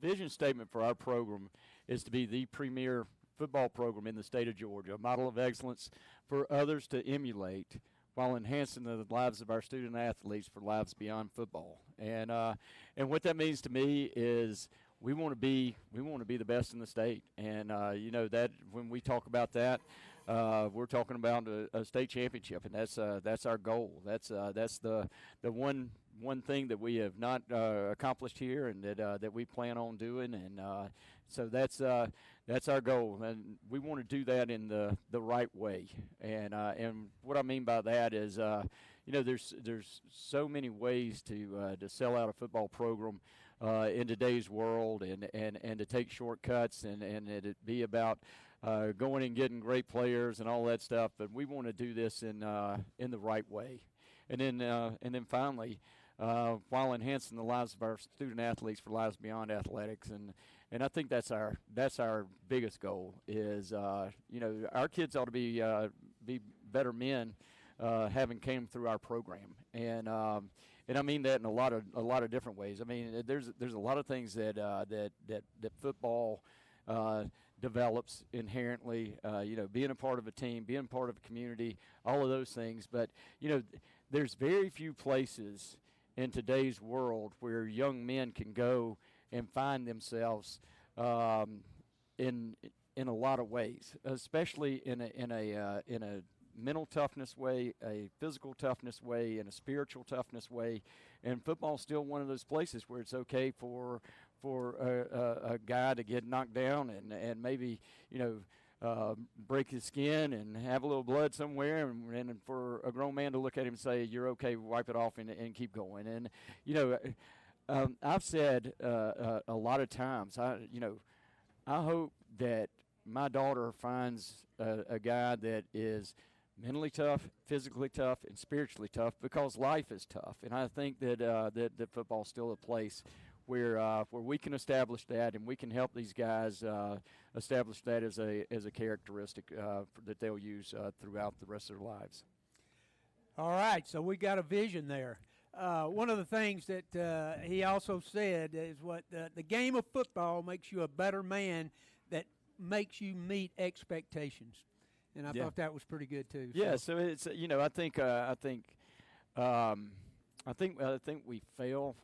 vision statement for our program is to be the premier football program in the state of Georgia, a model of excellence for others to emulate while enhancing the lives of our student athletes for lives beyond football. And what that means to me is we want to be the best in the state. And that when we talk about that, we're talking about a state championship, and that's our goal. That's the one thing that we have not accomplished here, and that we plan on doing. And so that's our goal, and we want to do that in the right way. And what I mean by that is, there's so many ways to sell out a football program in today's world, and to take shortcuts, and it be about going and getting great players and all that stuff. But we want to do this in the right way, and then finally, while enhancing the lives of our student athletes for lives beyond athletics. And I think that's our biggest goal is, our kids ought to be better men, having came through our program. And I mean that in a lot of different ways. I mean, there's a lot of things that football develops inherently, being a part of a team, being part of a community, all of those things. But, there's very few places in today's world where young men can go and find themselves in a lot of ways, especially in a mental toughness way, a physical toughness way, and a spiritual toughness way. And football is still one of those places where it's okay for a guy to get knocked down and maybe break his skin and have a little blood somewhere, and for a grown man to look at him and say, "You're okay," wipe it off and keep going. And I've said a lot of times, I hope that my daughter finds a guy that is mentally tough, physically tough, and spiritually tough, because life is tough. And I think that football's still a place where we can establish that, and we can help these guys establish that as a characteristic that they'll use throughout the rest of their lives. All right, so we got a vision there. One of the things that he also said is the game of football makes you a better man, that makes you meet expectations, and I thought that was pretty good too. Yeah, so it's I think we fail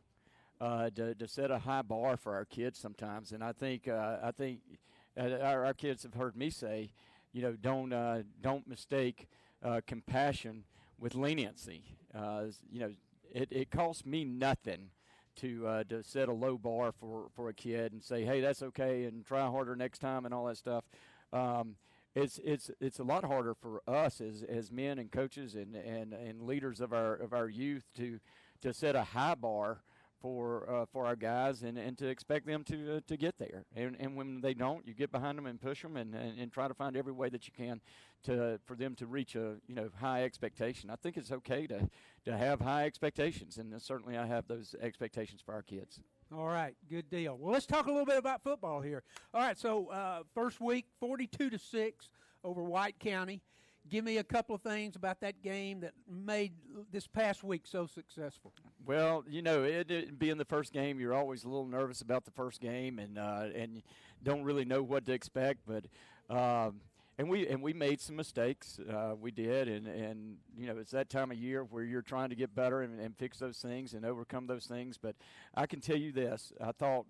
to set a high bar for our kids sometimes, and I think our kids have heard me say, don't mistake compassion with leniency. It costs me nothing to set a low bar for a kid and say, hey, that's okay, and try harder next time and all that stuff. It's a lot harder for us as men and coaches and leaders of our youth to set a high bar for our guys and to expect them to get there. And when they don't, you get behind them and push them and try to find every way that you can for them to reach a high expectation. I think it's okay to have high expectations, and certainly I have those expectations for our kids. All right, good deal. Well, let's talk a little bit about football here. All right, so first week, 42-6 over White County. Give me a couple of things about that game that made this past week so successful. Well, it being the first game, you're always a little nervous about the first game, and don't really know what to expect. But and we made some mistakes. We did, and it's that time of year where you're trying to get better and fix those things and overcome those things. But I can tell you this: I thought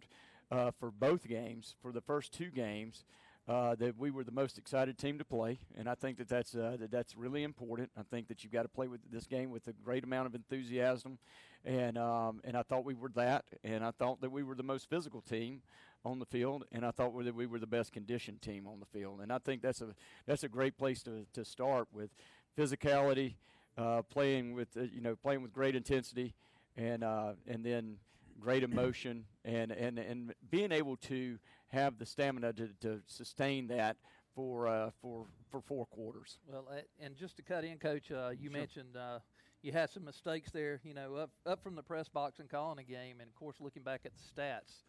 for both games, for the first two games, that we were the most excited team to play, and I think that's really important. I think that you've got to play with this game with a great amount of enthusiasm, and I thought we were that, and I thought that we were the most physical team on the field, and I thought that we were the best conditioned team on the field, and I think that's a great place to start with physicality, playing with great intensity, and then great emotion, and being able to have the stamina to sustain that for 4 quarters. Well, and just to cut in, Coach, you Sure. mentioned you had some mistakes there, up from the press box and calling a game, and, of course, looking back at the stats,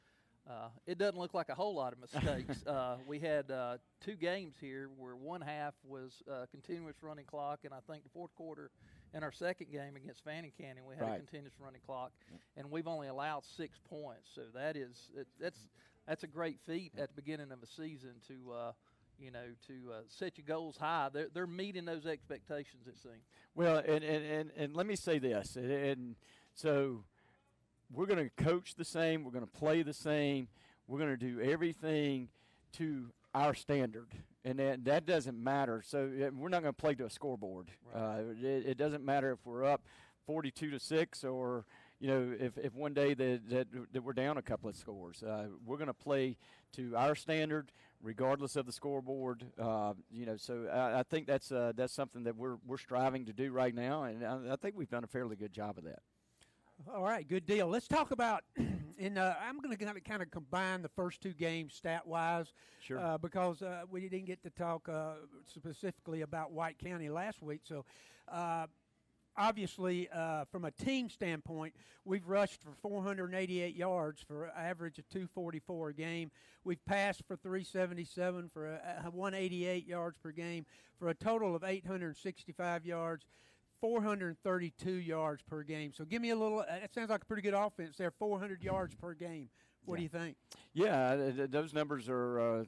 it doesn't look like a whole lot of mistakes. We had 2 games here where one half was continuous running clock, and I think the fourth quarter in our second game against Fannin we had Right. a continuous running clock, and we've only allowed 6 points. So that's that's a great feat at the beginning of a season to set your goals high. They're meeting those expectations, it seems. Well, and let me say this, and so we're going to coach the same, we're going to play the same, we're going to do everything to our standard, and that doesn't matter. So we're not going to play to a scoreboard. Right. It doesn't matter if we're up 42-6 or if one day that we're down a couple of scores. We're going to play to our standard regardless of the scoreboard. So I think that's something that we're striving to do right now, and I think we've done a fairly good job of that. All right, good deal. Let's talk about, I'm going to kind of combine the first two games stat-wise. Sure. Because we didn't get to talk specifically about White County last week. So, obviously, from a team standpoint, we've rushed for 488 yards for an average of 244 a game. We've passed for 377 for 188 yards per game for a total of 865 yards. 432 yards per game. So give me a little. That sounds like a pretty good offense there. 400 yards per game. What do you think? Yeah, those numbers are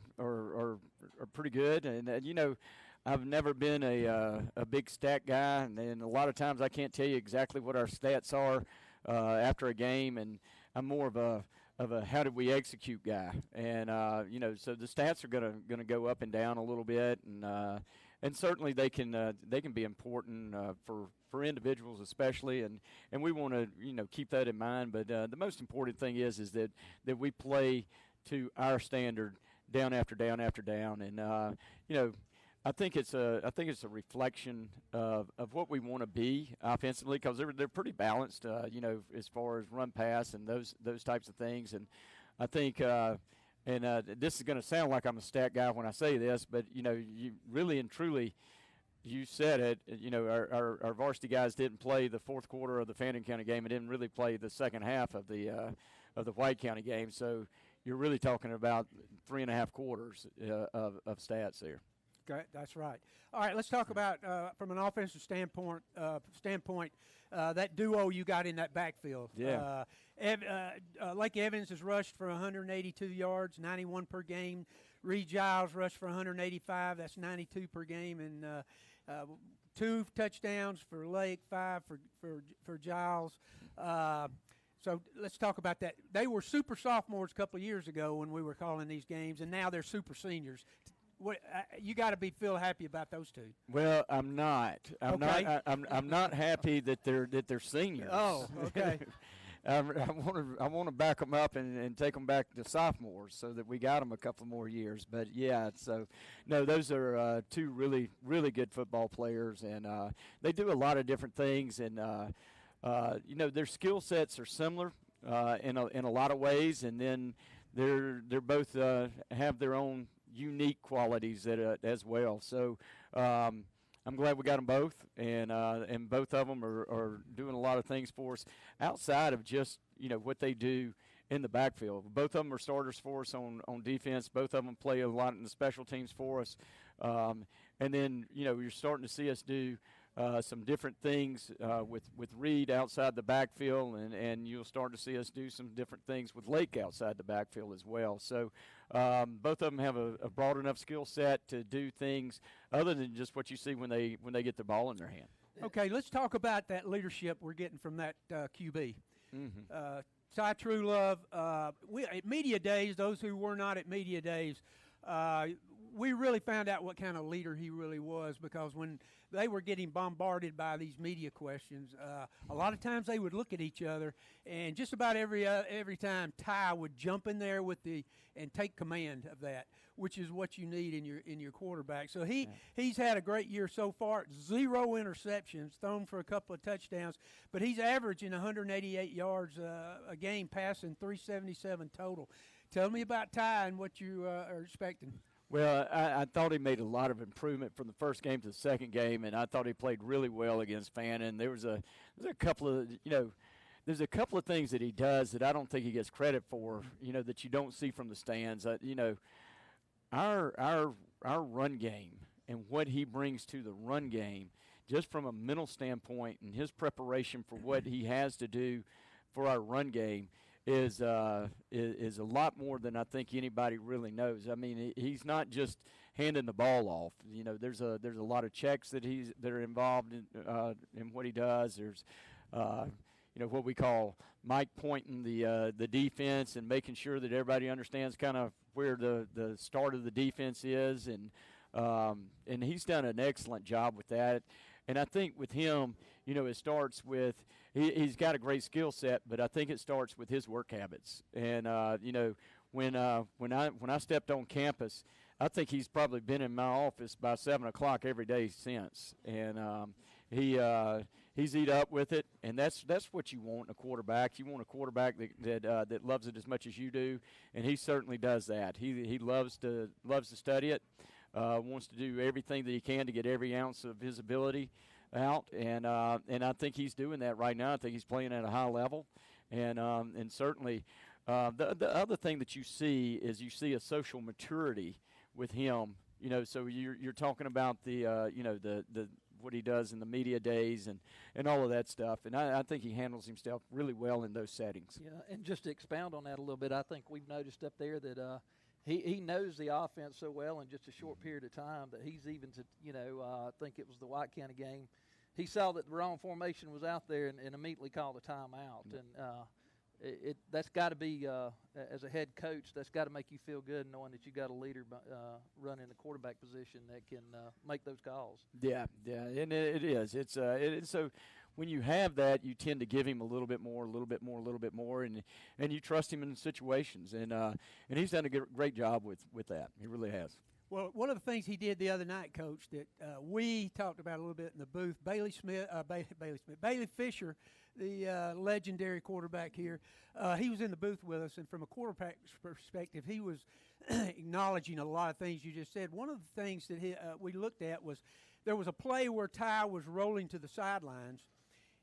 pretty good, and I've never been a big stat guy, and a lot of times I can't tell you exactly what our stats are after a game, and I'm more of a how did we execute guy, and so the stats are gonna go up and down a little bit, and certainly they can be important for individuals especially, and we want to keep that in mind. But the most important thing is that we play to our standard down after down after down, and I think it's a reflection of what we want to be offensively, because they're pretty balanced, as far as run pass and those types of things. And I think this is going to sound like I'm a stat guy when I say this, but you really and truly, you said it. Our varsity guys didn't play the fourth quarter of the Fannin County game and didn't really play the second half of the White County game. So you're really talking about 3.5 quarters of stats there. Okay, that's right. All right, let's talk about from an offensive standpoint. That duo you got in that backfield. Yeah. Lake Evans has rushed for 182 yards, 91 per game. Reed Giles rushed for 185. That's 92 per game, and 2 touchdowns for Lake, 5 for Giles. So let's talk about that. They were super sophomores a couple of years ago when we were calling these games, and now they're super seniors. You got to feel happy about those two. Well, I'm not. I'm not happy that they're seniors. Oh, okay. I want to back them up and take them back to sophomores so that we got them a couple more years. But yeah, so no, those are 2 really really good football players, and they do a lot of different things, and their skill sets are similar in a lot of ways, and then they're both have their own unique qualities as well. So I'm glad we got them both, and both of them are doing a lot of things for us outside of just what they do in the backfield. Both of them are starters for us on defense. Both of them play a lot in the special teams for us, and then you're starting to see us do some different things with Reed outside the backfield, and you'll start to see us do some different things with Lake outside the backfield as well. So both of them have a broad enough skill set to do things other than just what you see when they get the ball in their hand. Okay, let's talk about that leadership we're getting from that QB. Mm-hmm. Ty Truelove, at media days, those who were not at media days, we really found out what kind of leader he really was, because when they were getting bombarded by these media questions, a lot of times they would look at each other, and just about every time Ty would jump in there and take command of that, which is what you need in your quarterback. So he's had a great year so far. 0 interceptions, thrown for a couple of touchdowns, but he's averaging 188 yards a game, passing 377 total. Tell me about Ty and what you are expecting. Well, I thought he made a lot of improvement from the first game to the second game, and I thought he played really well against Fannin. There's a couple of there's a couple of things that he does that I don't think he gets credit for. That you don't see from the stands. Our run game and what he brings to the run game, just from a mental standpoint and his preparation for what he has to do for our run game, is a lot more than I think anybody really knows. I mean, he's not just handing the ball off. You know, there's a lot of checks that are involved in what he does. There's you know, what we call Mike pointing the defense and making sure that everybody understands kind of where the start of the defense is, and he's done an excellent job with that. And I think with him, you know, it starts with he's got a great skill set, but I think it starts with his work habits. And you know, when I stepped on campus, I think he's probably been in my office by 7 o'clock every day since. And he's eat up with it, and that's what you want in a quarterback. You want a quarterback that loves it as much as you do, and he certainly does that. He loves to study it. Wants to do everything that he can to get every ounce of his ability out, and I think he's doing that right now. I think he's playing at a high level, and certainly the other thing that you see is you see a social maturity with him. You know, so you're talking about the you know the what he does in the media days and all of that stuff, and I think he handles himself really well in those settings. Yeah, and just to expound on that a little bit, I think we've noticed up there that he knows the offense so well in just a short period of time that he's even to, you know, I think it was the White County game. He saw that the wrong formation was out there and immediately called a timeout. And that's got to be, as a head coach, that's got to make you feel good knowing that you got a leader running the quarterback position that can make those calls. Yeah, and it is. It's so when you have that, you tend to give him a little bit more, and you trust him in situations, and he's done a great job with that. He really has. Well, one of the things he did the other night, Coach, that we talked about a little bit in the booth, Bailey Fisher, the legendary quarterback here, he was in the booth with us, and from a quarterback's perspective, he was acknowledging a lot of things you just said. One of the things that we looked at was there was a play where Ty was rolling to the sidelines.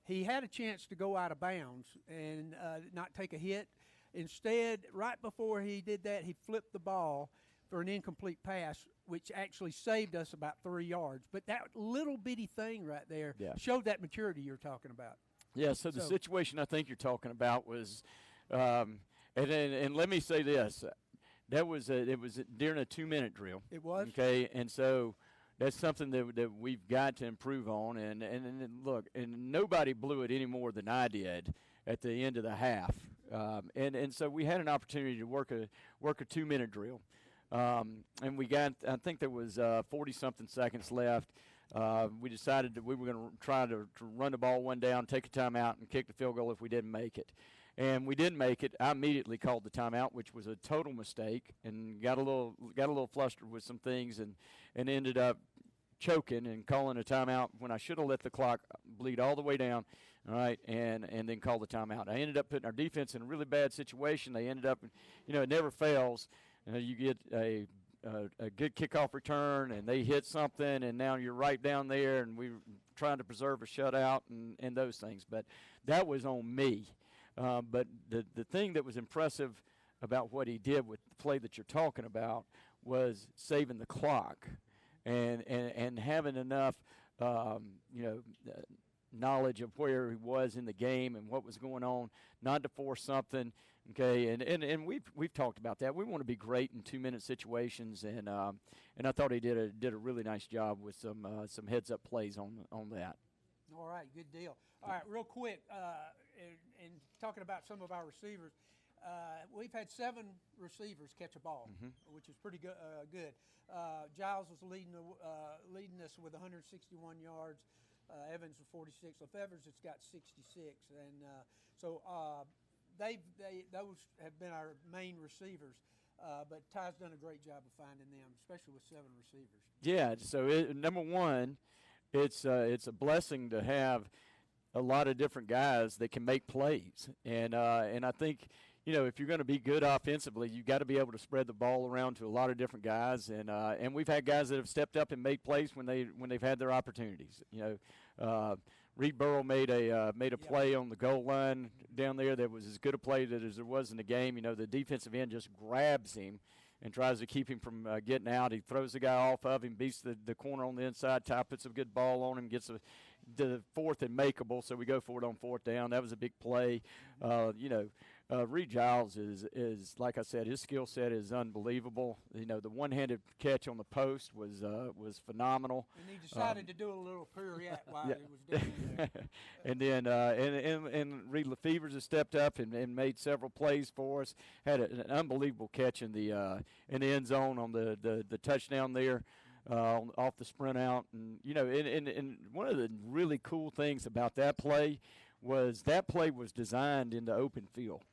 He had a chance to go out of bounds and not take a hit. Instead, right before he did that, he flipped the ball for an incomplete pass, which actually saved us about 3 yards. But that little bitty thing right there showed that maturity you're talking about. Yeah, so the situation I think you're talking about was, and let me say this, it was during a 2-minute drill. It was? Okay, and so that's something that we've got to improve on. And look, and nobody blew it any more than I did at the end of the half. And so we had an opportunity to work a 2-minute drill. And we got, I think there was 40-something seconds left. We decided that we were going to try to run the ball one down, take a timeout, and kick the field goal if we didn't make it. And we didn't make it. I immediately called the timeout, which was a total mistake, and got a little flustered with some things, and ended up choking and calling a timeout when I should have let the clock bleed all the way down. All right, and then called the timeout. I ended up putting our defense in a really bad situation. They ended up, you know, it never fails. You get a good kickoff return, and they hit something, and now you're right down there, and we're trying to preserve a shutout and those things. But that was on me. But the thing that was impressive about what he did with the play that you're talking about was saving the clock and having enough, knowledge of where he was in the game and what was going on, not to force something. Okay, and we've talked about that. We want to be great in 2-minute situations, and I thought he did a really nice job with some heads up plays on that. All right, good deal. All right, real quick, and talking about some of our receivers, we've had 7 receivers catch a ball, which is pretty good. Giles was leading us with 161 yards. Evans with 46. So if Evans, it's got 66, and so. Those have been our main receivers, but Ty's done a great job of finding them, especially with 7 receivers. Yeah, so number one, it's a blessing to have a lot of different guys that can make plays, and I think, you know, if you're going to be good offensively, you've got to be able to spread the ball around to a lot of different guys, and we've had guys that have stepped up and made plays when they've had their opportunities. You know, Reed Burrow made a play on the goal line down there that was as good a play as there was in the game. You know, the defensive end just grabs him and tries to keep him from getting out. He throws the guy off of him, beats the corner on the inside. Ty puts a good ball on him, gets the 4th and makeable, so we go for it on 4th down. That was a big play. You know, Reed Giles is like I said, his skill set is unbelievable. You know, the one-handed catch on the post was phenomenal. And he decided to do a little pirouette while Yeah. he was doing it. And then and Reed Lefevers has stepped up and made several plays for us. Had an unbelievable catch in the end zone on the touchdown there. Off the sprint out, and you know, and one of the really cool things about that play was designed into open field,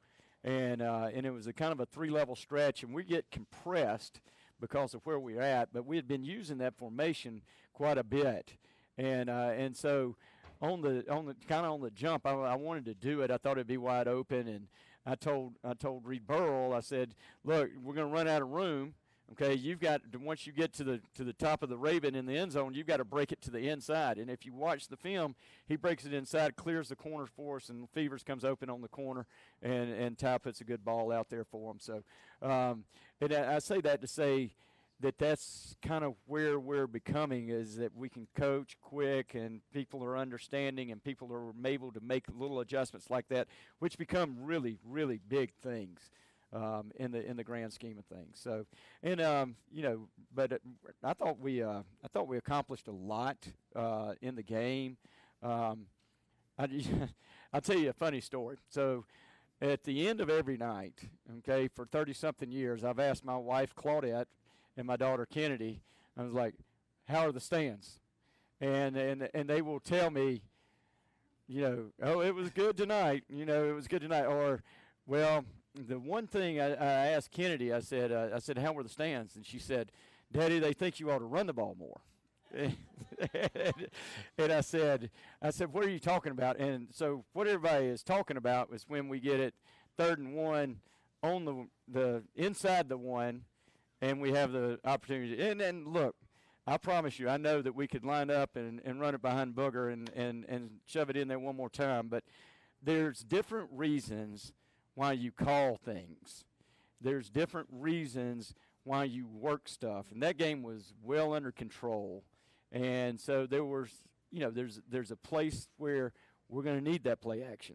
and it was a kind of a 3-level stretch, and we get compressed because of where we're at, but we had been using that formation quite a bit, and so on the jump, I wanted to do it. I thought it'd be wide open, and I told Reed Burrell, I said, look, we're going to run out of room. Okay, you've got to, once you get to the top of the Raven in the end zone, you've got to break it to the inside. And if you watch the film, he breaks it inside, clears the corners for us, and Fevers comes open on the corner, and Ty puts a good ball out there for him. So, and I say that to say that that's kind of where we're becoming, is that we can coach quick, and people are understanding, and people are able to make little adjustments like that, which become really, really big things. In the grand scheme of things. So, and you know, but I thought we accomplished a lot in the game. I'll tell you a funny story. So, at the end of every night, okay, for 30-something years, I've asked my wife Claudette and my daughter Kennedy. I was like, "How are the stands?" And they will tell me, you know, "Oh, it was good tonight." You know, it was good tonight, or, well. The one thing I asked Kennedy, I said, how were the stands? And she said, Daddy, they think you ought to run the ball more. And I said, what are you talking about? And so what everybody is talking about was when we get it 3rd and 1 on the inside the 1, and we have the opportunity. And look, I promise you, I know that we could line up and run it behind Booger and shove it in there one more time. But there's different reasons why you call things. There's different reasons why you work stuff, and that game was well under control. And so there was, you know, there's a place where we're going to need that play action.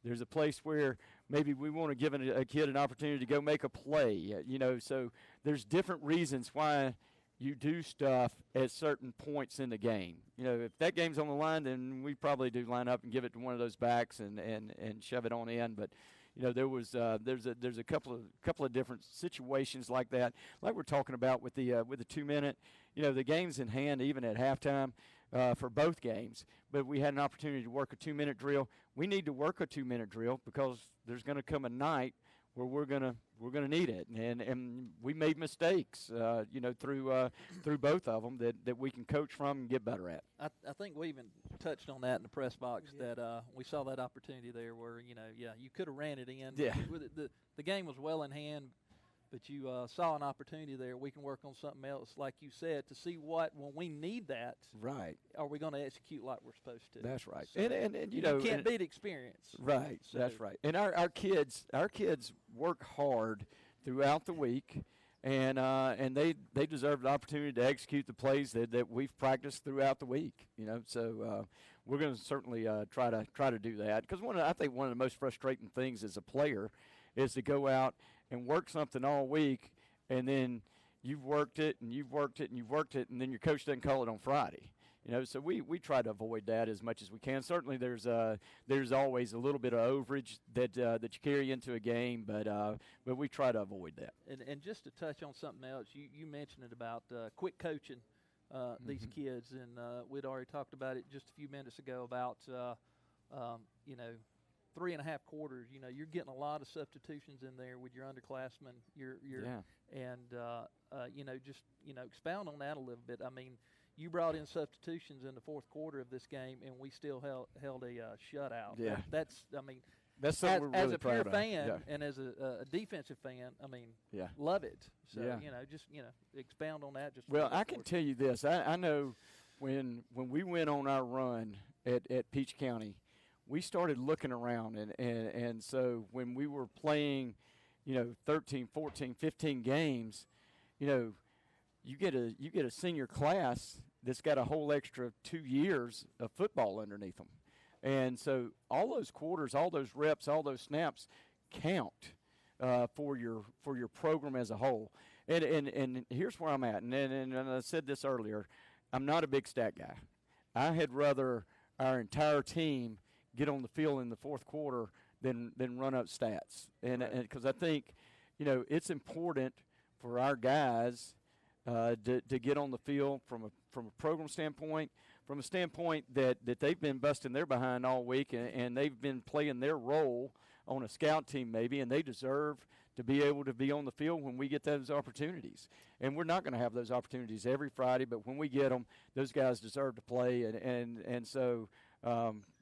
There's a place where maybe we want to give a kid an opportunity to go make a play, you know. So there's different reasons why you do stuff at certain points in the game. You know, if that game's on the line, then we probably do line up and give it to one of those backs and shove it on in. But you know, there's a couple of different situations like that, like we're talking about with the 2-minute. You know, the game's in hand even at halftime for both games, but we had an opportunity to work a 2-minute drill. We need to work a 2-minute drill because there's going to come a night where we're gonna need it, and we made mistakes, you know, through both of them that we can coach from and get better at. I think we even touched on that in the press box, that we saw that opportunity there where, you know, you could have ran it in. Yeah. The game was well in hand, but you saw an opportunity there. We can work on something else, like you said, to see when we need that. Right. Are we going to execute like we're supposed to? That's right. So and you know, can't beat experience. Right. So that's right. And our kids work hard throughout the week, and they deserve the opportunity to execute the plays that we've practiced throughout the week. You know, so we're going to certainly try to do that, because I think one of the most frustrating things as a player is to go out and work something all week, and then you've worked it and you've worked it and you've worked it, and then your coach doesn't call it on Friday. You know, so we try to avoid that as much as we can. Certainly, there's always a little bit of overage that you carry into a game, but we try to avoid that. And just to touch on something else, you mentioned it about quick coaching these kids, and we'd already talked about it just a few minutes ago about you know, 3.5 quarters. You know, you're getting a lot of substitutions in there with your underclassmen. And you know, just, you know, expound on that a little bit. I mean, you brought in substitutions in the 4th quarter of this game, and we still held a shutout. Yeah. That's something as we're really a proud pure of. fan, Yeah. and as a defensive fan, I mean, Yeah. love it. So, Yeah. you know, just, you know, expound on that. Just Well, I can tell you this. I know when we went on our run at Peach County, we started looking around, and so when we were playing, you know, 13, 14, 15 games, you know, you get a senior class that's got a whole extra 2 years of football underneath them. And so all those quarters, all those reps, all those snaps count for your program as a whole. And here's where I'm at. And I said this earlier. I'm not a big stat guy. I had rather our entire team get on the field in the fourth quarter than run up stats. And because I think, it's important for our guys to get on the field from a program standpoint, from a standpoint that they've been busting their behind all week and they've been playing their role on a scout team maybe, and they deserve to be able to be on the field when we get those opportunities. And we're not going to have those opportunities every Friday, but when we get them, those guys deserve to play. And so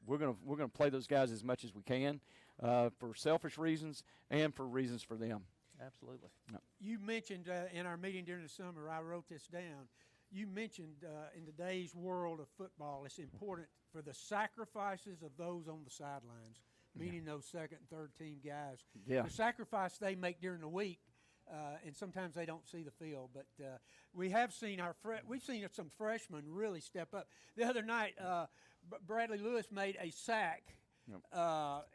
we're gonna play those guys as much as we can for selfish reasons and for reasons for them. Absolutely. No. You mentioned in our meeting during the summer, I wrote this down. You mentioned in today's world of football, it's important for the sacrifices of those on the sidelines, meaning those second and third team guys. Yeah. The sacrifice they make during the week, and sometimes they don't see the field. But we have seen we've seen some freshmen really step up. The other night, Bradley Lewis made a sack. Yep.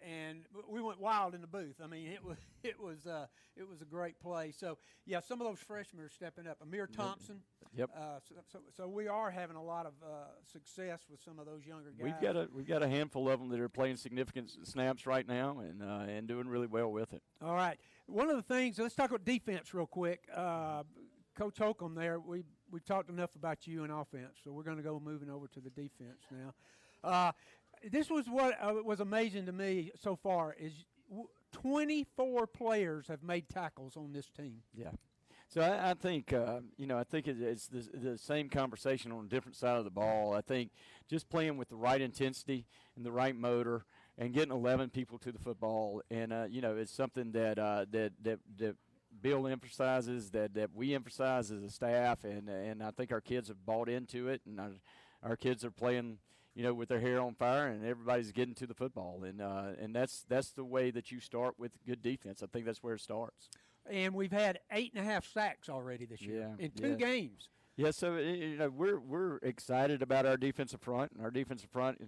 And we went wild in the booth. I mean, it was a great play. So yeah, some of those freshmen are stepping up. Amir Thompson. Yep. So we are having a lot of success with some of those younger guys. We've got a handful of them that are playing significant snaps right now and doing really well with it. All right. One of the things. Let's talk about defense real quick. Coach Holcomb, there we've talked enough about you in offense, so we're going to go moving over to the defense now. This was what was amazing to me so far is 24 players have made tackles on this team. Yeah. So I think, I think it's the same conversation on a different side of the ball. I think just playing with the right intensity and the right motor and getting 11 people to the football, and, it's something that Bill emphasizes, that we emphasize as a staff, and I think our kids have bought into it, and our kids are playing – with their hair on fire, and everybody's getting to the football, and that's the way that you start with good defense. I think that's where it starts. And we've had 8.5 sacks already this year in 2 games. Yeah, so we're excited about our defensive front, and our defensive front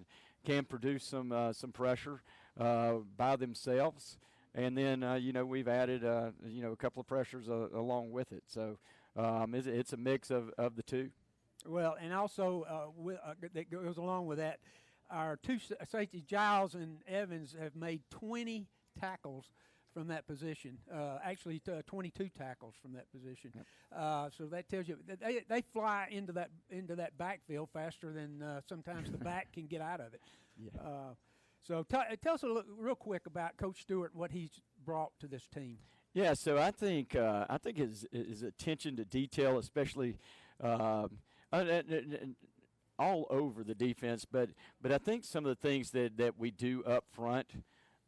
can produce some pressure by themselves, and then we've added a couple of pressures along with it. So it's a mix of the two. Well, and also that goes along with that, our two safeties, Giles and Evans, have made 20 tackles from that position. Actually, 22 tackles from that position. Yep. So that tells you that they fly into that backfield faster than sometimes the back can get out of it. Yeah. So tell us real quick about Coach Stewart and what he's brought to this team. Yeah. So I think his attention to detail, especially. All over the defense, but I think some of the things that we do up front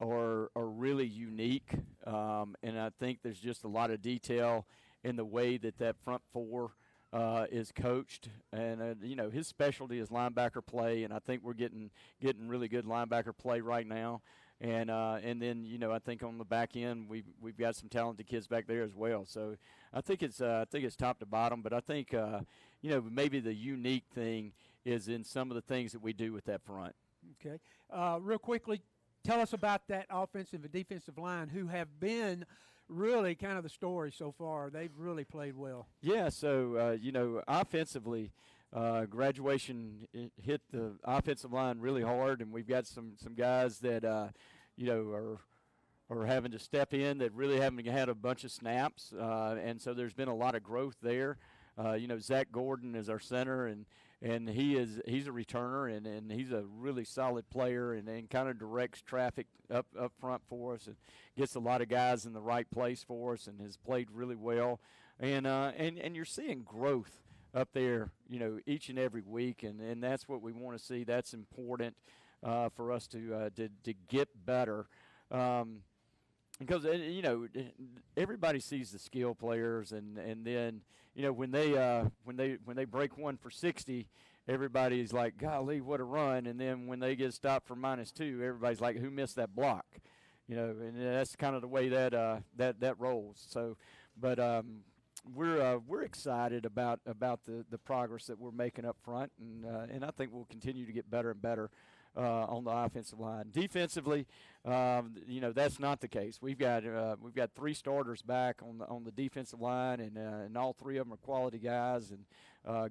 are really unique, and I think there's just a lot of detail in the way that front four is coached, and his specialty is linebacker play, and I think we're getting really good linebacker play right now. And then I think on the back end we've got some talented kids back there as well. So I think it's top to bottom. But I think maybe the unique thing is in some of the things that we do with that front. Okay, real quickly, tell us about that offensive and defensive line who have been really kind of the story so far. They've really played well. Yeah. So offensively. Graduation hit the offensive line really hard, and we've got some guys that are having to step in that really haven't had a bunch of snaps, and so there's been a lot of growth there. Zach Gordon is our center, and he's a returner, and he's a really solid player, and kind of directs traffic up front for us, and gets a lot of guys in the right place for us, and has played really well, and you're seeing growth up there, each and every week, and that's what we want to see. That's important for us to get better, because everybody sees the skill players, and then when they break one for 60, everybody's like, golly, what a run, and then when they get stopped for -2, everybody's like, who missed that block, and that's kind of the way that rolls. So, but. We're excited about the progress that we're making up front, and I think we'll continue to get better and better on the offensive line. Defensively, that's not the case. We've got 3 starters back on the defensive line, and all 3 of them are quality guys and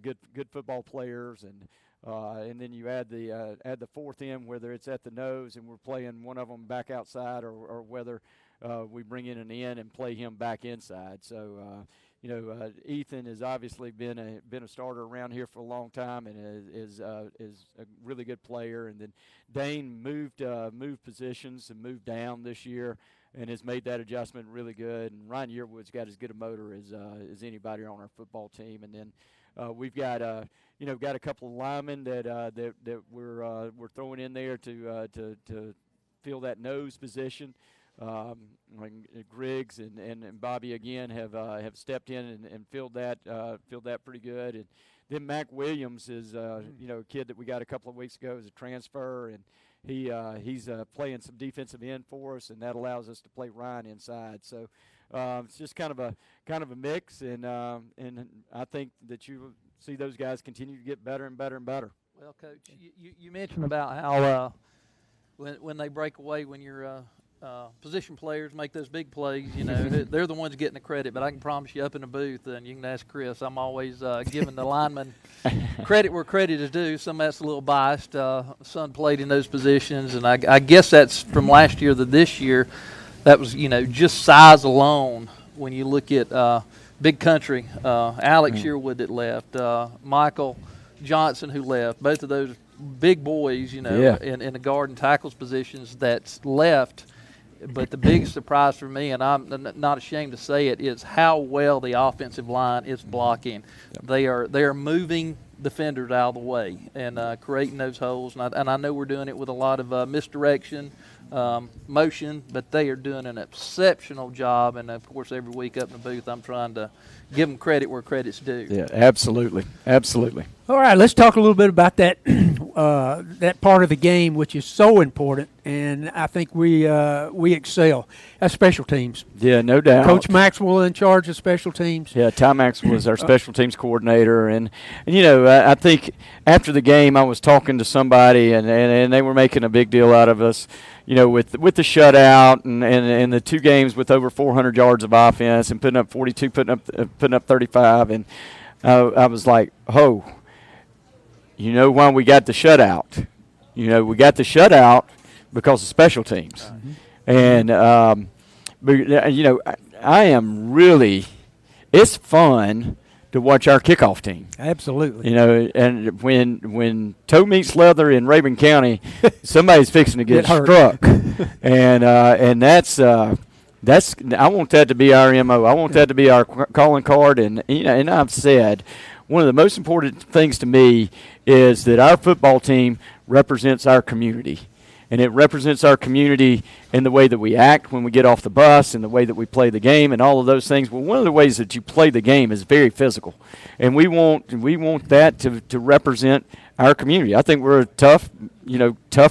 good football players, and then you add the 4th in, whether it's at the nose and we're playing one of them back outside, or whether we bring in an end and play him back inside. So. Ethan has obviously been a starter around here for a long time, and is a really good player. And then Dane moved positions and moved down this year, and has made that adjustment really good. And Ryan Yearwood's got as good a motor as anybody on our football team. And then we've got a couple of linemen that we're throwing in there to fill that nose position. Griggs and Bobby again have stepped in and filled that pretty good. And then Mac Williams is a kid that we got a couple of weeks ago as a transfer, and he's playing some defensive end for us, and that allows us to play Ryan inside. So it's just kind of a mix, and I think that you see those guys continue to get better and better and better. Well, Coach, you mentioned about how when they break away, when you're position players make those big plays, they're the ones getting the credit. But I can promise you, up in the booth, and you can ask Chris, I'm always giving the lineman credit where credit is due. Some of that's a little biased. Son played in those positions, and I guess that's from last year to this year. That was, just size alone. When you look at Big Country, Alex Yearwood that left, Michael Johnson who left, both of those big boys, in the guard and tackles positions that's left. But the biggest surprise for me, and I'm not ashamed to say it, is how well the offensive line is blocking. Yep. They are moving defenders out of the way and creating those holes. And I know we're doing it with a lot of misdirection, motion, but they are doing an exceptional job. And, of course, every week up in the booth, I'm trying to give them credit where credit's due. Yeah, absolutely. Absolutely. All right, let's talk a little bit about that that part of the game, which is so important, and I think we excel. That's special teams. Yeah, no doubt. Coach Maxwell in charge of special teams. Yeah, Ty Maxwell was our special teams coordinator, and I think after the game I was talking to somebody, and they were making a big deal out of us, with the shutout and the 2 games with over 400 yards of offense and putting up 42, putting up 35, and I was like, oh. Why we got the shutout? We got the shutout because of special teams. And, I am really – it's fun to watch our kickoff team. Absolutely. And when toe meets leather in Rabun County, somebody's fixing to get struck. And that's I want that to be our MO. I want that to be our calling card. And I've said – one of the most important things to me is that our football team represents our community. And it represents our community in the way that we act when we get off the bus and the way that we play the game and all of those things. Well, one of the ways that you play the game is very physical. And we want that to represent our community. I think we're a tough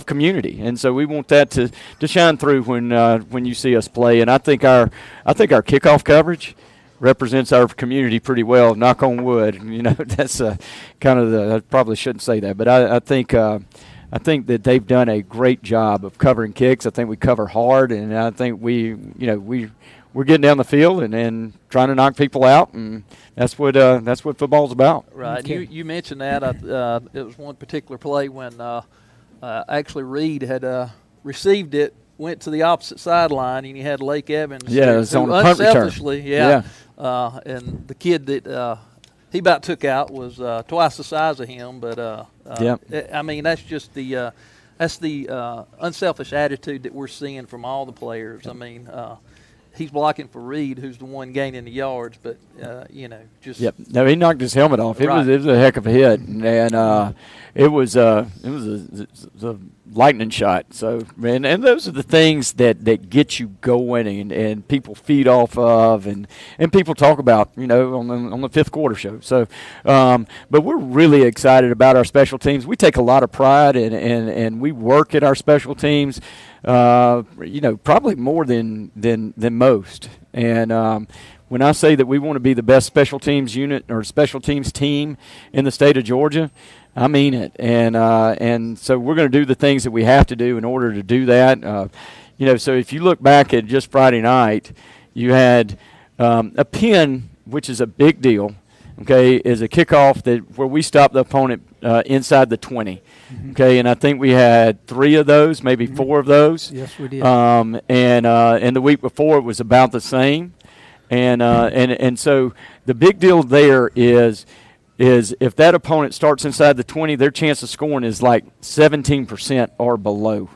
community. And so we want that to shine through when you see us play. And I think our kickoff coverage represents our community pretty well. Knock on wood. That's kind of I probably shouldn't say that, but I think that they've done a great job of covering kicks. I think we cover hard, and I think we're getting down the field and trying to knock people out, and that's what football's about. Right. Okay. You mentioned that. It was one particular play when actually Reed had received it, went to the opposite sideline, and you had Lake Evans. Yeah, it's on a punt return. Yeah. And the kid that he about took out was twice the size of him. But I mean, that's just the unselfish attitude that we're seeing from all the players. I mean, he's blocking for Reed, who's the one gaining the yards. But just no, he knocked his helmet off. It was a heck of a hit, and it was a lightning shot. So, and those are the things that get you going and people feed off of and people talk about, on the fifth quarter show. So, but we're really excited about our special teams. We take a lot of pride and we work at our special teams, probably more than most. And when I say that we want to be the best special teams unit or special teams team in the state of Georgia, I mean it, and so we're going to do the things that we have to do in order to do that. So if you look back at just Friday night, you had a pin, which is a big deal. Okay, is a kickoff where we stopped the opponent inside the 20. Okay, and I think we had 3 of those, maybe 4 of those. Yes, we did. And the week before it was about the same, and so the big deal there is if that opponent starts inside the 20, their chance of scoring is like 17% or below.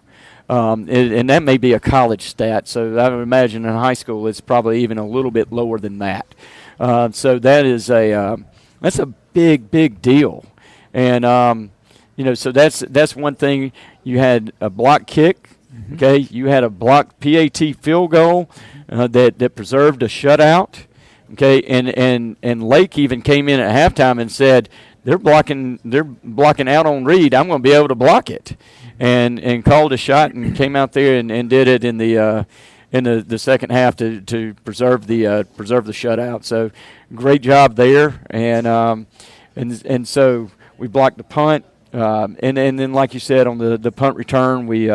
And that may be a college stat, so I would imagine in high school it's probably even a little bit lower than that. So that is that's a big deal. And, so that's one thing. You had a block kick, okay? You had a blocked PAT field goal that preserved a shutout. Okay, and Lake even came in at halftime and said they're blocking out on Reed. I'm going to be able to block it, and called a shot and came out there and did it in the second half to preserve the shutout. So great job there, and so we blocked the punt, and then like you said on the punt return we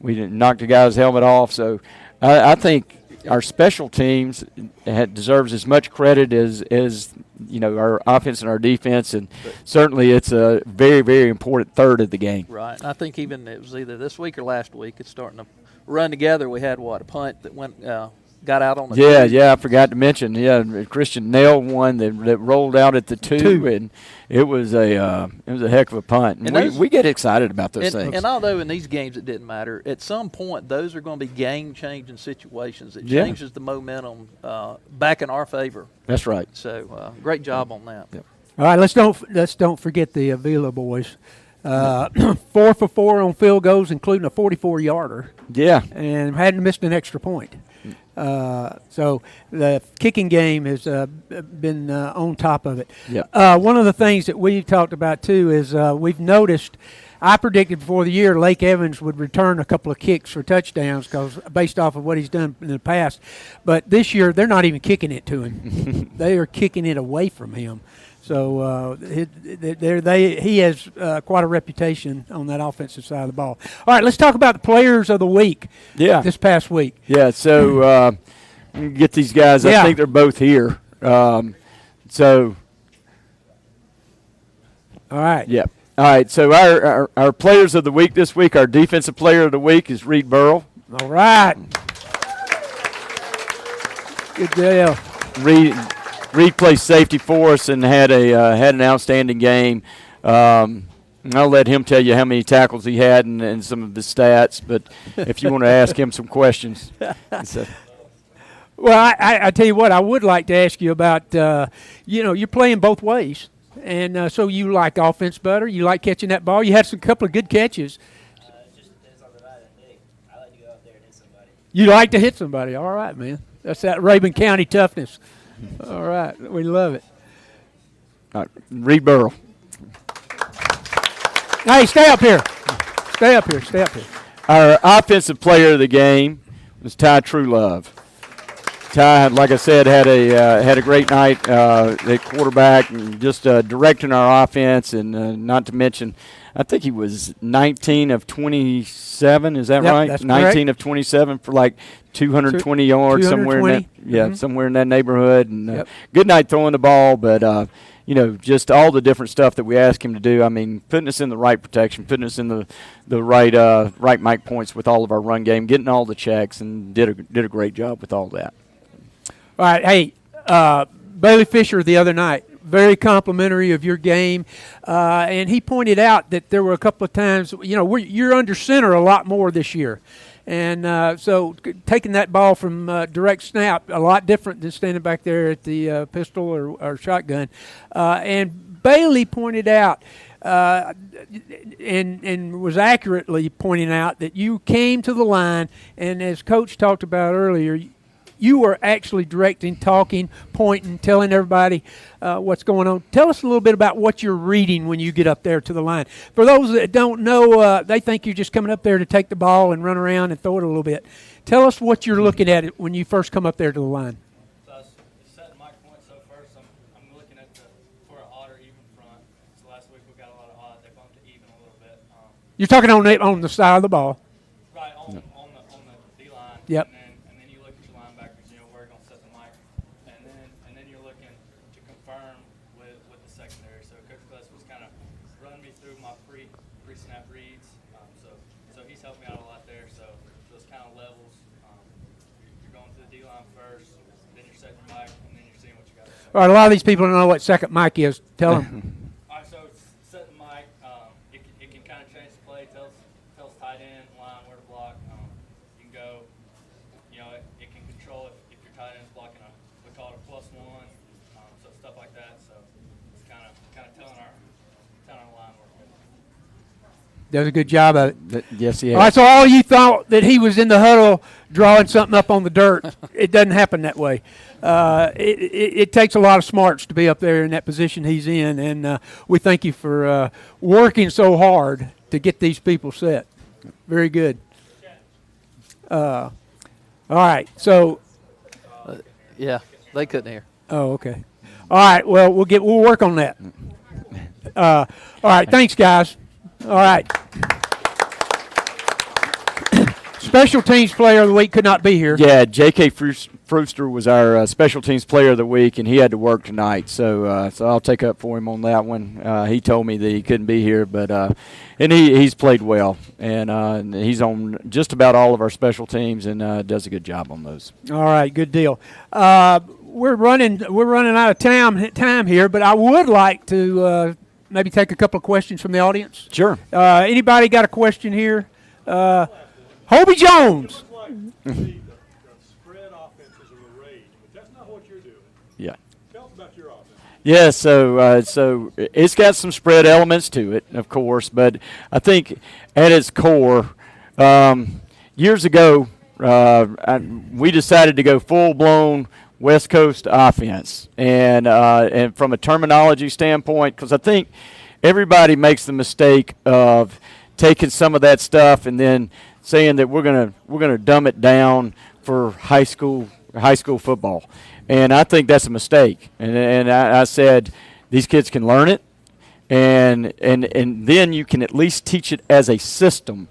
knocked the guy's helmet off. So I think our special teams deserves as much credit as our offense and our defense, and certainly it's a very important third of the game. Right. I think even it was either this week or last week. It's starting to run together. We had a punt that went got out on the 2. Yeah. I forgot to mention. Christian nailed one that rolled out at the 2, and it was a heck of a punt. And we get excited about those things. And although in these games it didn't matter, at some point those are going to be game-changing situations. It changes the momentum back in our favor. That's right. So great job on that. Yep. All right, let's don't forget the Avila boys. 4 for 4 on field goals, including a 44-yarder. Yeah. And hadn't missed an extra point. So the kicking game has been on top of it. Yeah. One of the things that we've talked about, too, is we've noticed I predicted before the year Lake Evans would return a couple of kicks for touchdowns based off of what he's done in the past. But this year they're not even kicking it to him. They are kicking it away from him. So he has quite a reputation on that offensive side of the ball. All right, let's talk about the players of the week. Yeah. This past week. Yeah. So get these guys. I think they're both here. All right. Yeah. All right. So our players of the week this week. Our defensive player of the week is Reed Burrell. All right. Good deal. Reed plays safety for us and had an outstanding game. I'll let him tell you how many tackles he had and some of his stats, but if you want to ask him some questions. Well, I tell you what, I would like to ask you about, you're playing both ways. And so you like offense better? You like catching that ball? You had a couple of good catches. It just depends on the night and day. I like to go out there and hit somebody. You like to hit somebody. All right, man. That's that Rabun County toughness. All right. We love it. All right. Reed Burrell. Hey, stay up here. Stay up here. Our offensive player of the game was Ty Truelove. Ty, like I said, had a great night at quarterback and just directing our offense, and not to mention, I think he was 19 of 27. Is that right? That's 19 correct. of 27 for like 220 yards, somewhere in that. Yeah, somewhere in that neighborhood. And good night throwing the ball, but just all the different stuff that we ask him to do. I mean, putting us in the right protection, putting us in the right mic points with all of our run game, getting all the checks, and did a great job with all that. All right. Hey, Bailey Fisher the other night, very complimentary of your game, and he pointed out that there were a couple of times, you're under center a lot more this year. And so taking that ball from direct snap, a lot different than standing back there at the pistol or shotgun. And Bailey pointed out and was accurately pointing out that you came to the line, and as Coach talked about earlier, you were actually directing, talking, pointing, telling everybody what's going on. Tell us a little bit about what you're reading when you get up there to the line. For those that don't know, they think you're just coming up there to take the ball and run around and throw it a little bit. Tell us what you're looking at when you first come up there to the line. So I was setting my point, so first I'm looking at for an odd or even front. So last week we got a lot of odd. They bumped it even a little bit. You're talking on the side of the ball. Right on the D line. Yep. And then you look at your linebackers. You know where you're gonna set the mic, and then you're looking to confirm with the secondary. So Coach Kless was kind of running me through my pre-snap reads. So he's helped me out a lot there. So those kind of levels. You're going to the D line first, then you're setting your mic, and then you're seeing what you got to say. All right, a lot of these people don't know what second mic is. Tell them. All right, so it's setting the mic. It can kind of change the play. Tells tight end line where to block. You can go. You know, it can control if your tight end's blocking we call it a +1. So stuff like that. So it's kind of telling our line work. Does a good job of it. Yes, he has. All right, so all you thought that he was in the huddle drawing something up on the dirt, it doesn't happen that way. It takes a lot of smarts to be up there in that position he's in, and we thank you for working so hard to get these people set. Very good. All right, so. Yeah, they couldn't hear. Oh, okay. All right, well, we'll work on that. All right, thanks, guys. All right. Special teams player of the week could not be here. Yeah, J.K. Frooster was our special teams player of the week, and he had to work tonight. So I'll take up for him on that one. He told me that he couldn't be here, but and he's played well, and he's on just about all of our special teams and does a good job on those. All right, good deal. We're running out of time here, but I would like to maybe take a couple of questions from the audience. Sure. Anybody got a question here? Hobie Jones. The spread offenses are arrayed, but that's not what you're doing. Yeah. Tell us about your offense. Yeah, so it's got some spread elements to it, of course, but I think at its core, years ago, we decided to go full-blown West Coast offense, and from a terminology standpoint, because I think everybody makes the mistake of taking some of that stuff and then saying that we're gonna dumb it down for high school football, and I think that's a mistake. And I said these kids can learn it, and then you can at least teach it as a system.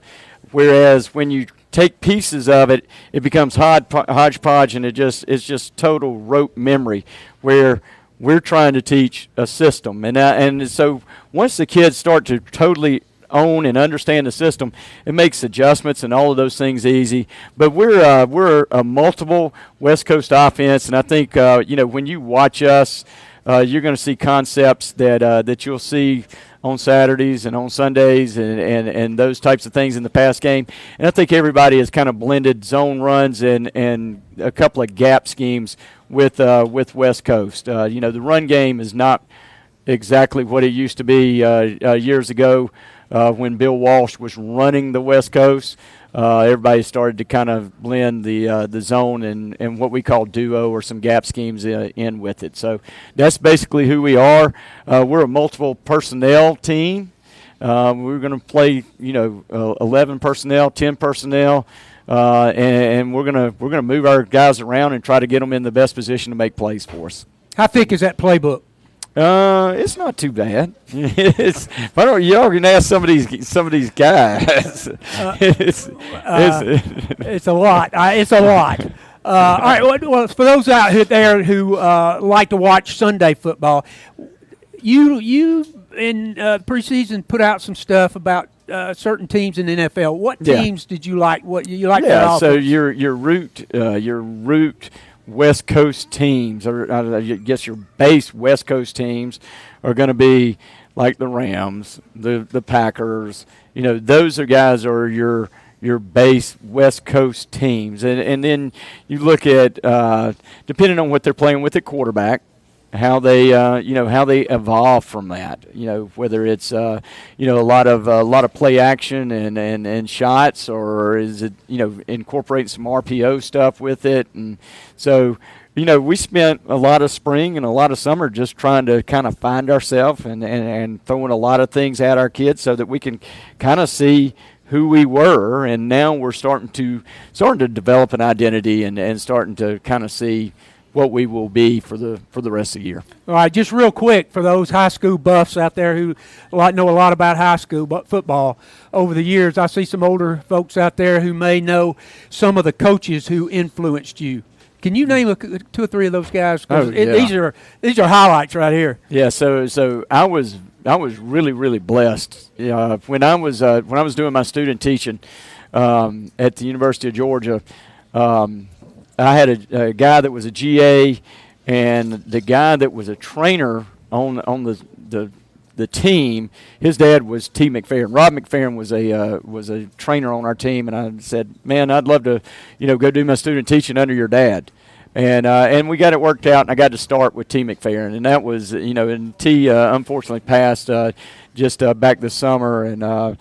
Whereas when you take pieces of it, it becomes hodgepodge, and it's just total rote memory. Where we're trying to teach a system, and so once the kids start to totally own and understand the system, it makes adjustments and all of those things easy. But we're a multiple West Coast offense, and I think when you watch us, you're going to see concepts that you'll see on Saturdays and on Sundays and those types of things in the pass game. And I think everybody has kind of blended zone runs and a couple of gap schemes with West Coast. The run game is not exactly what it used to be years ago. When Bill Walsh was running the West Coast, everybody started to kind of blend the zone and what we call duo or some gap schemes in with it. So that's basically who we are. We're a multiple personnel team. We're going to play, 11 personnel, 10 personnel, and we're gonna move our guys around and try to get them in the best position to make plays for us. How thick is that playbook? It's not too bad. Why don't you can ask some of these guys? It's a lot. It's a lot. All right. Well, for those out there who like to watch Sunday football, you in preseason put out some stuff about certain teams in the NFL. What teams did you like? What you like? Yeah. So your root West Coast teams, or I guess your base West Coast teams, are going to be like the Rams, the Packers. Those are guys are your base West Coast teams, and then you look at depending on what they're playing with at quarterback, how they how they evolve from that. Whether it's a lot of play action and shots, or is it incorporating some RPO stuff with it. And so we spent a lot of spring and a lot of summer just trying to kind of find ourselves and throwing a lot of things at our kids so that we can kind of see who we were. And now we're starting to develop an identity and starting to kind of see what we will be for the rest of the year. All right, just real quick for those high school buffs out there who know a lot about high school football over the years. I see some older folks out there who may know some of the coaches who influenced you. Can you name two or three of those guys? 'Cause these are highlights right here. Yeah, so I was really blessed. When I was doing my student teaching at the University of Georgia, I had a guy that was a GA, and the guy that was a trainer on the team. His dad was T. McFerrin. Rob McFerrin was a trainer on our team, and I said, "Man, I'd love to, go do my student teaching under your dad." And we got it worked out, and I got to start with T. McFerrin, and that was, and T unfortunately passed just back this summer, and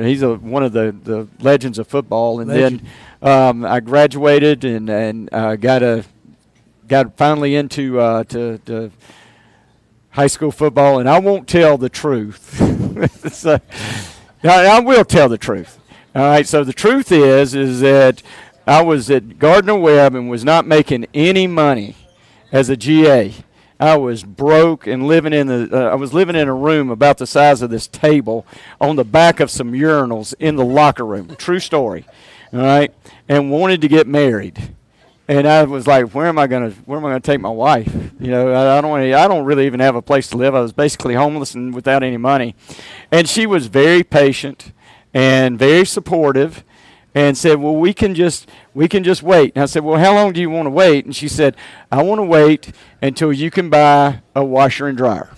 he's one of the legends of football. And then I graduated and got finally into to high school football, and I won't tell the truth. I will tell the truth. All right, so the truth is that I was at Gardner-Webb and was not making any money as a GA. I was broke and living in I was living in a room about the size of this table on the back of some urinals in the locker room. True story. All right, and wanted to get married. And I was like, where am I gonna take my wife? I don't really even have a place to live. I was basically homeless and without any money. And she was very patient and very supportive, and said, well, we can just wait. And I said, well, how long do you want to wait? And she said, I want to wait until you can buy a washer and dryer.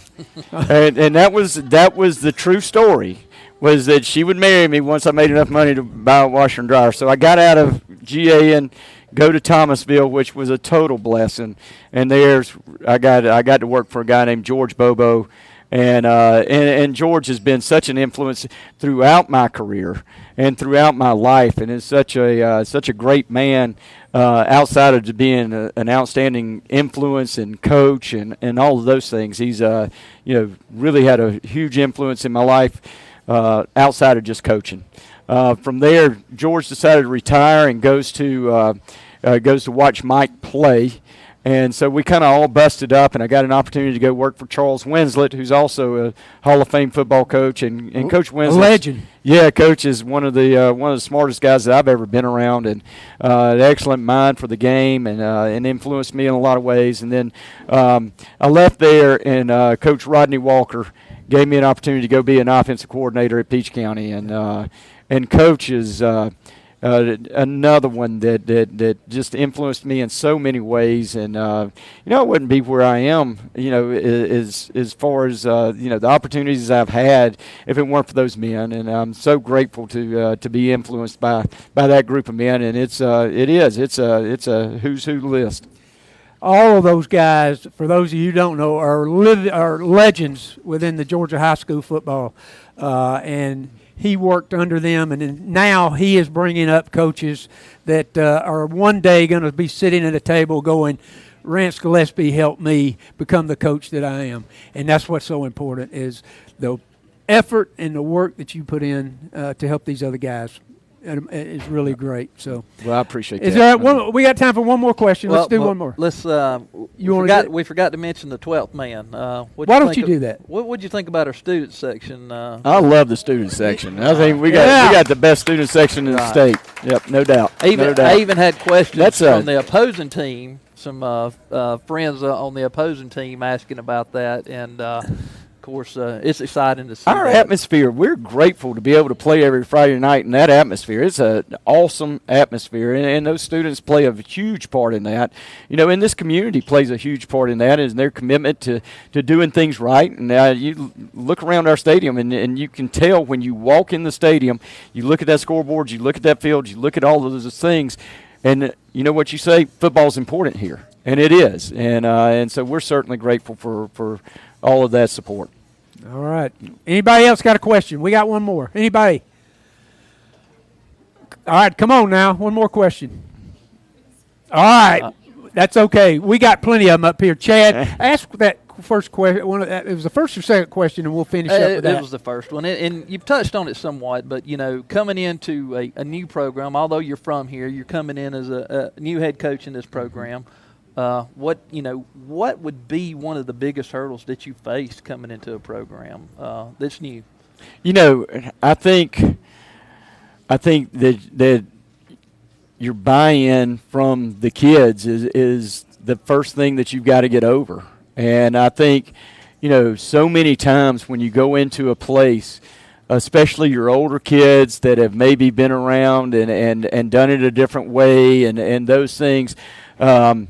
and that was the true story, was that she would marry me once I made enough money to buy a washer and dryer. So I got out of GA and go to Thomasville, which was a total blessing. And I got to work for a guy named George Bobo, and George has been such an influence throughout my career and throughout my life, and is such a great man outside of being an outstanding influence and coach and all of those things. He's really had a huge influence in my life outside of just coaching. From there, George decided to retire and goes to watch Mike play. And so we kind of all busted up, and I got an opportunity to go work for Charles Winslet, who's also a Hall of Fame football coach. And Coach Winslet, a legend. Yeah, Coach is one of the smartest guys that I've ever been around, and an excellent mind for the game, and influenced me in a lot of ways. And then I left there, and Coach Rodney Walker gave me an opportunity to go be an offensive coordinator at Peach County, and Coach is another one that just influenced me in so many ways, and I wouldn't be where I am, as far as the opportunities I've had if it weren't for those men, and I'm so grateful to be influenced by that group of men, and it's a who's who list. All of those guys, for those of you who don't know, are legends within the Georgia high school football, and he worked under them, and now he is bringing up coaches that are one day going to be sitting at a table going, Rance Gillespie helped me become the coach that I am. And that's what's so important, is the effort and the work that you put in to help these other guys. It's really great. So, well, I appreciate that. Is there we got time for one more question? Let's do one more. Let's. We forgot to mention the 12th man. Why don't you do that? What would you think about our student section? I love the student section. I think we got the best student section in the state. Yep, no doubt. I even had questions from the opposing team. Some friends on the opposing team asking about that, and. Of course, it's exciting to see our atmosphere. We're grateful to be able to play every Friday night in that atmosphere. It's an awesome atmosphere, and those students play a huge part in that. And this community plays a huge part in that, is their commitment to doing things right. And you look around our stadium, and you can tell when you walk in the stadium, you look at that scoreboard, you look at that field, you look at all of those things, and you know what you say? Football's important here, and it is. And so we're certainly grateful for all of that support. All right. Anybody else got a question? We got one more. Anybody? All right, come on now. One more question. All right. That's okay. We got plenty of them up here. Chad, ask that first question. It was the first or second question, and we'll finish up with that. It was the first one. And you've touched on it somewhat, but, coming into a new program, although you're from here, you're coming in as a new head coach in this program. what would be one of the biggest hurdles that you faced coming into a program that's new? I think that your buy-in from the kids is the first thing that you've got to get over. And I think, so many times when you go into a place, especially your older kids that have maybe been around and done it a different way and those things, some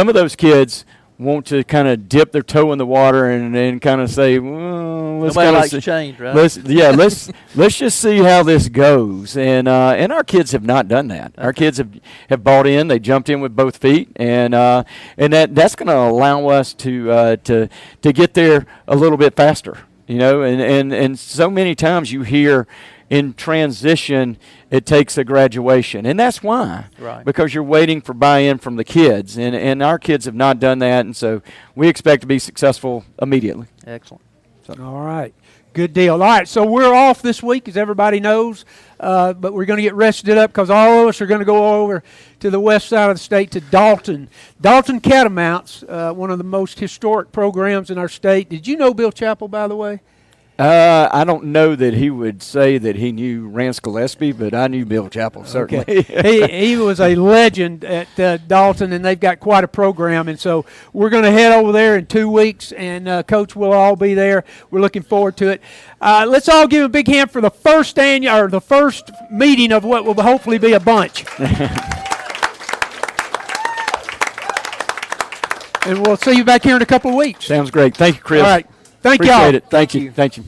of those kids want to kind of dip their toe in the water and kind of say, well, let's Nobody kind likes of change, right? let's just see how this goes. And our kids have not done that. Our kids have bought in. They jumped in with both feet, and that's going to allow us to get there a little bit faster. And so many times you hear in transition it takes a graduation, and that's why, right? Because you're waiting for buy-in from the kids, and our kids have not done that, and so we expect to be successful immediately. Excellent. So. All right, good deal. All right, so we're off this week, as everybody knows, but we're going to get rested up because all of us are going to go over to the west side of the state to Dalton. Dalton Catamounts, one of the most historic programs in our state. Did you know Bill Chappell, by the way? I don't know that he would say that he knew Rance Gillespie, but I knew Bill Chappell, certainly. Okay. he was a legend at Dalton, and they've got quite a program. And so we're going to head over there in 2 weeks, and Coach will all be there. We're looking forward to it. Let's all give a big hand for the first meeting of what will hopefully be a bunch. And we'll see you back here in a couple of weeks. Sounds great. Thank you, Chris. All right. Thank Appreciate y'all. it. Thank you. Thank you.